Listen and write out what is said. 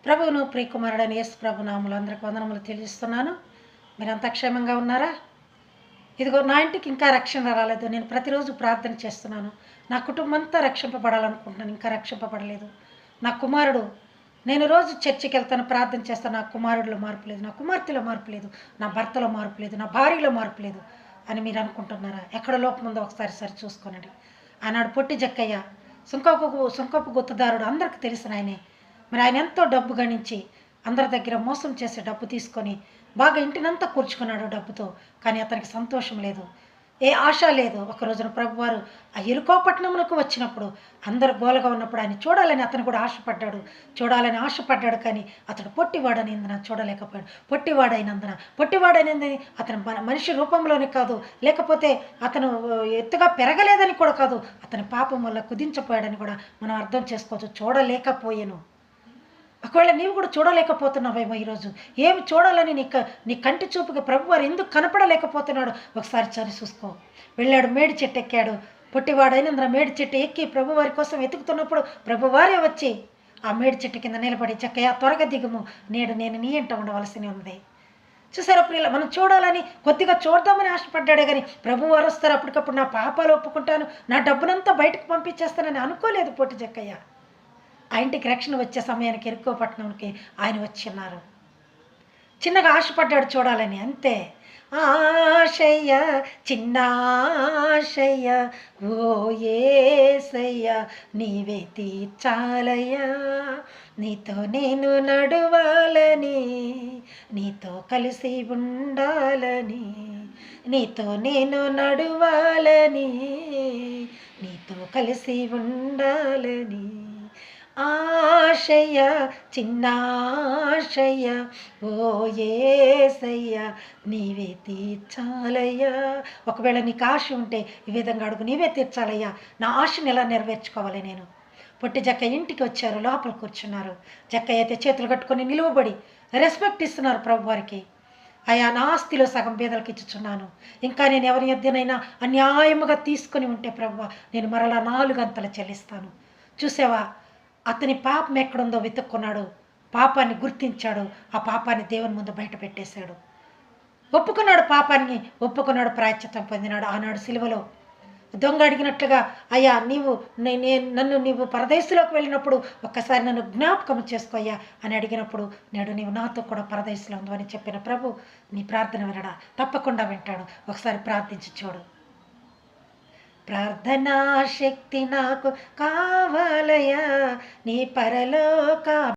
ప్రభువును ప్రియకుమారుడైన యేసు ప్రభు నామములో అందరికి వందనములు తెలియజేస్తున్నాను. మీరంతా క్షేమంగా ఉన్నారా? ఇదిగో నా ఇంటికి ఇంకా రక్షణ రాలేదు. నేను ప్రతిరోజు ప్రార్థన చేస్తున్నాను. నా కుటుంబం అంతా రక్షింపబడాలనుకుంటున్నాను. ఇంకా రక్షింపబడలేదు. నా కుమారుడు, నేను రోజు చర్చికి వెళ్తాను, ప్రార్థన చేస్తాను. నా కుమారుడిలో మార్పు లేదు, నా కుమార్తెలో మార్పు లేదు, నా భర్తలో మార్పు లేదు, నా భార్యలో మార్పు లేదు అని మీరు అనుకుంటున్నారా? ఎక్కడ లోపం ఉందో ఒకసారి సరి చూసుకోనండి. ఆనాడు పొట్టి జక్కయ్య సుంకపు గుత్తదారుడు అందరికి తెలిసిన ఆయనే. మరి ఆయన ఎంతో డబ్బు గణించి అందరి దగ్గర మోసం చేసే డబ్బు తీసుకొని బాగా ఇంటినంతా కూర్చుకున్నాడు డబ్బుతో. కానీ అతనికి సంతోషం లేదు, ఏ ఆశ లేదు. ఒక రోజున ప్రభువారు ఆ ఎరుకోపట్నమునకు వచ్చినప్పుడు అందరు గోలగా ఉన్నప్పుడు ఆయన చూడాలని అతను కూడా చూడాలని ఆశపడ్డాడు. కానీ అతడు పొట్టివాడైనందున చూడలేకపోయాడు. పొట్టివాడైనందున అతను మనిషి రూపంలోనే కాదు, లేకపోతే అతను ఎత్తుగా పెరగలేదని కూడా కాదు, అతని పాపం వల్ల కుదించపోయాడని కూడా మనం అర్థం చేసుకోవచ్చు. చూడలేకపోయాను. ఒకవేళ నీవు కూడా చూడలేకపోతున్నావేమో ఈరోజు. ఏమి చూడాలని నీ కంటి చూపుకి ప్రభువారు ఎందుకు కనపడలేకపోతున్నాడు ఒకసారి చరి చూసుకో. వెళ్ళాడు, మేడి చెట్టు ఎక్కాడు. పొట్టివాడైనందున మేడి చెట్టు ఎక్కి ప్రభువారి కోసం వెతుకుతున్నప్పుడు ప్రభువారే వచ్చి ఆ మేడి చెట్టు కింద నిలబడి, చక్కయ్య త్వరగా దిగుము, నేడు నేను నీ ఇంట ఉండవలసి ఉంది. చూసారా ప్రియుల, మనం చూడాలని కొద్దిగా చూద్దామని ఆశపడ్డాడే కానీ ప్రభువారు వస్తారు అప్పటికప్పుడు నా పాపాలు ఒప్పుకుంటాను, నా డబ్బునంతా బయటకు పంపించేస్తానని అనుకోలేదు పొట్టి జక్కయ్య. ఆ ఇంటికి రక్షణ వచ్చే సమయానికి ఎరుకోపట్నంకి ఆయన వచ్చిన్నారు. చిన్నగా ఆశపడ్డాడు చూడాలని, అంతే. ఆశయ్య, చిన్న ఆశయ్య, ఓ యేసయ్య నీవే తీర్చాలయ్యా, నీతో నేను నడవాలని, నీతో కలిసి ఉండాలని, నీతో నేను నడవాలని, నీతో కలిసి ఉండాలని. ఆశయ, చిన్న ఆశయ, ఓ యేసయ్య నీవే తీర్చాలయ్యా. ఒకవేళ నీకు ఆశ ఉంటే ఈ విధంగా అడుగు, నీవే తీర్చాలయ్యా. నా ఆశను ఎలా నెరవేర్చుకోవాలి నేను? పొట్టి జక్కయ్య ఇంటికి వచ్చారు, లోపల కూర్చున్నారు. జక్కయ్య అయితే చేతులు కట్టుకొని నిలువబడి రెస్పెక్ట్ ఇస్తున్నారు ప్రభు వారికి. అయా, నా ఆస్తిలో సగం పేదలకు ఇచ్చుచున్నాను. ఇంకా నేను ఎవరి యొద్దనైనా అన్యాయముగా తీసుకొని ఉంటే ప్రభువా, నేను మరలా 4 అంతలు చెల్లిస్తాను. చూసావా, అతని పాపం ఎక్కడుందో వెతుక్కున్నాడు, పాపాన్ని గుర్తించాడు, ఆ పాపాన్ని దేవుని ముందు బయట పెట్టేశాడు. ఒప్పుకున్నాడు, పాపాన్ని ఒప్పుకున్నాడు, ప్రాయశ్చిత్తం పొందినాడు. ఆనాడు సిలువలో దొంగ అడిగినట్లుగా, అయ్యా నీవు పరదేశంలోకి వెళ్ళినప్పుడు ఒక్కసారి నన్ను జ్ఞాపకం చేసుకోయ్యా అని అడిగినప్పుడు, నేడు నీవు నాతో కూడా పరదేశంలో ఉందో అని చెప్పిన ప్రభు నీ ప్రార్థన వినడా? తప్పకుండా వింటాడు. ఒకసారి ప్రార్థించి చూడు. ప్రార్థనా శక్తి నాకు కావాలయా, నీ పరలోక